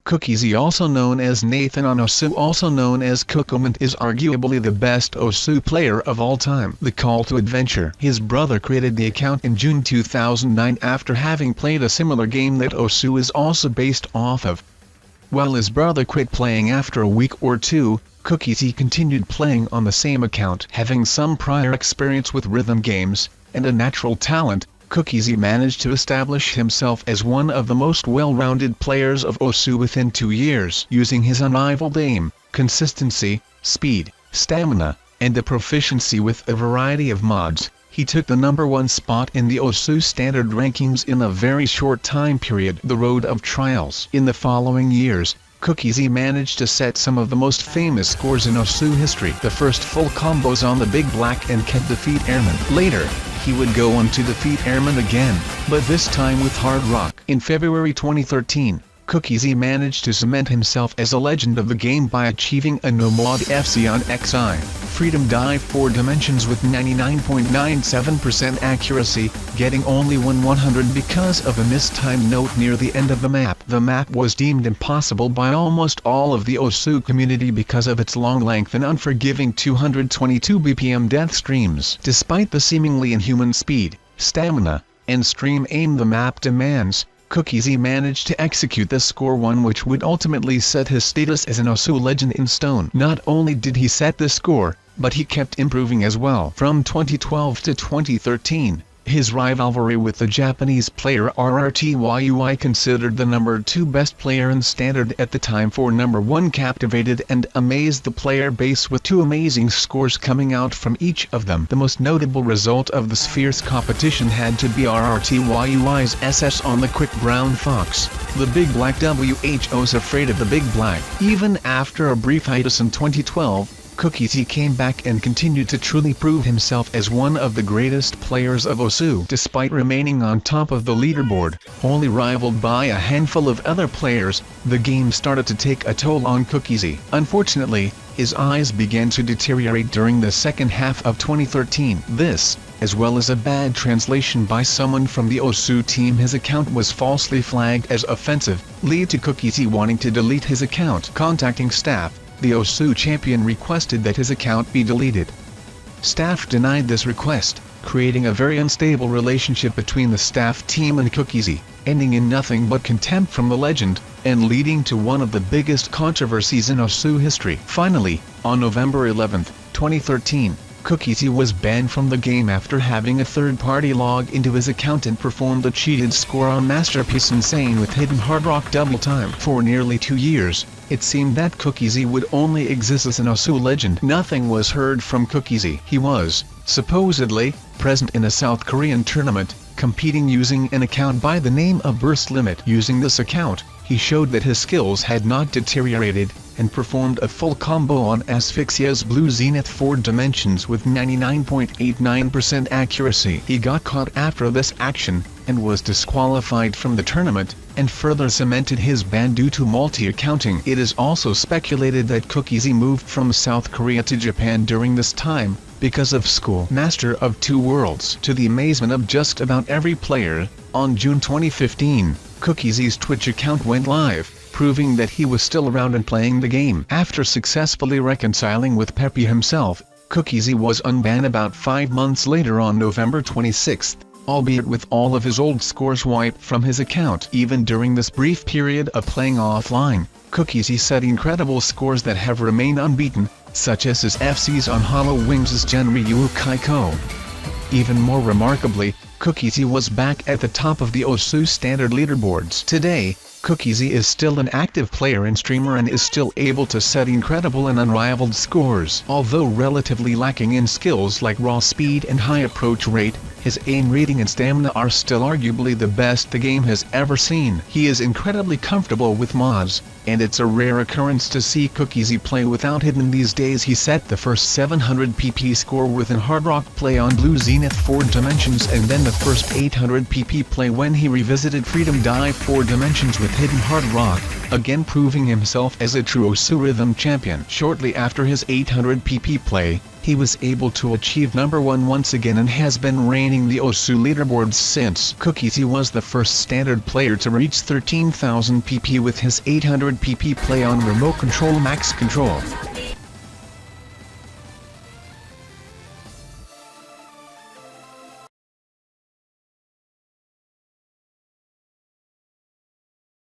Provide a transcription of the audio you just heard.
Cookiezi, also known as Nathan on Osu, also known as Cookiezi, is arguably the best Osu player of all time. The call to adventure. His brother created the account in June 2009 after having played a similar game that Osu is also based off of. While his brother quit playing after a week or two, Cookiezi continued playing on the same account. Having some prior experience with rhythm games, and a natural talent, Cookiezi managed to establish himself as one of the most well-rounded players of Osu within 2 years. Using his unrivaled aim, consistency, speed, stamina, and a proficiency with a variety of mods, he took the #1 spot in the Osu standard rankings in a very short time period. The road of trials. In the following years, Cookiezi managed to set some of the most famous scores in Osu history. The first full combos on the Big Black and can defeat Airman. Later, he would go on to defeat Airman again, but this time with Hard Rock. In February 2013, Cookiezi managed to cement himself as a legend of the game by achieving a no-mod FC on XI. Freedom Dive 4 Dimensions with 99.97% accuracy, getting only 100 because of a mistimed note near the end of the map. The map was deemed impossible by almost all of the Osu community because of its long length and unforgiving 222 BPM death streams. Despite the seemingly inhuman speed, stamina, and stream aim the map demands, Cookiezi managed to execute the score 1, which would ultimately set his status as an Osu legend in stone. Not only did he set the score, but he kept improving as well. From 2012 to 2013, his rivalry with the Japanese player RRTYUI, considered the #2 best player in standard at the time for #1, captivated and amazed the player base with 2 amazing scores coming out from each of them. The most notable result of this fierce competition had to be RRTYUI's SS on the Quick Brown Fox. The Big Black WHO's afraid of the Big Black. Even after a brief hiatus in 2012, Cookiezi came back and continued to truly prove himself as one of the greatest players of Osu. Despite remaining on top of the leaderboard, only rivaled by a handful of other players, the game started to take a toll on Cookiezi. Unfortunately, his eyes began to deteriorate during the second half of 2013. This, as well as a bad translation by someone from the Osu team his account was falsely flagged as offensive, lead to Cookiezi wanting to delete his account. Contacting staff, the Osu champion requested that his account be deleted. Staff denied this request, creating a very unstable relationship between the staff team and Cookiezi, ending in nothing but contempt from the legend, and leading to one of the biggest controversies in Osu history. Finally, on November 11, 2013, Cookiezi was banned from the game after having a third-party log into his account and performed a cheated score on Masterpiece Insane with hidden Hard Rock double time. For nearly 2 years, it seemed that Cookiezi would only exist as an Osu legend. Nothing was heard from Cookiezi. He was, supposedly, present in a South Korean tournament, competing using an account by the name of Burst Limit. Using this account, he showed that his skills had not deteriorated, and performed a full combo on Asphyxia's Blue Zenith 4 Dimensions with 99.89% accuracy. He got caught after this action, and was disqualified from the tournament, and further cemented his ban due to multi-accounting. It is also speculated that Cookiezi moved from South Korea to Japan during this time, because of school. Master of Two Worlds. To the amazement of just about every player, on June 2015, Cookiezi's Twitch account went live, proving that he was still around and playing the game. After successfully reconciling with Pepe himself, Cookiezi was unbanned about 5 months later on November 26, albeit with all of his old scores wiped from his account. Even during this brief period of playing offline, Cookiezi set incredible scores that have remained unbeaten, such as his FCs on Hollow Wings' Genryu Kaiko. Even more remarkably, Cookiezi was back at the top of the Osu standard leaderboards. Today, Cookiezi is still an active player and streamer and is still able to set incredible and unrivaled scores. Although relatively lacking in skills like raw speed and high approach rate, his aim rating and stamina are still arguably the best the game has ever seen. He is incredibly comfortable with mods, and it's a rare occurrence to see Cookiezi play without hidden these days. He set the first 700 PP score with an Hard Rock play on Blue Zenith 4 Dimensions, and then the first 800 PP play when he revisited Freedom Dive 4 Dimensions with hidden Hard Rock, again proving himself as a true Osu Rhythm champion. Shortly after his 800 PP play, he was able to achieve number 1 once again and has been reigning the OSU leaderboards since. Cookiezi was the first standard player to reach 13,000 pp with his 800 pp play on remote control max control.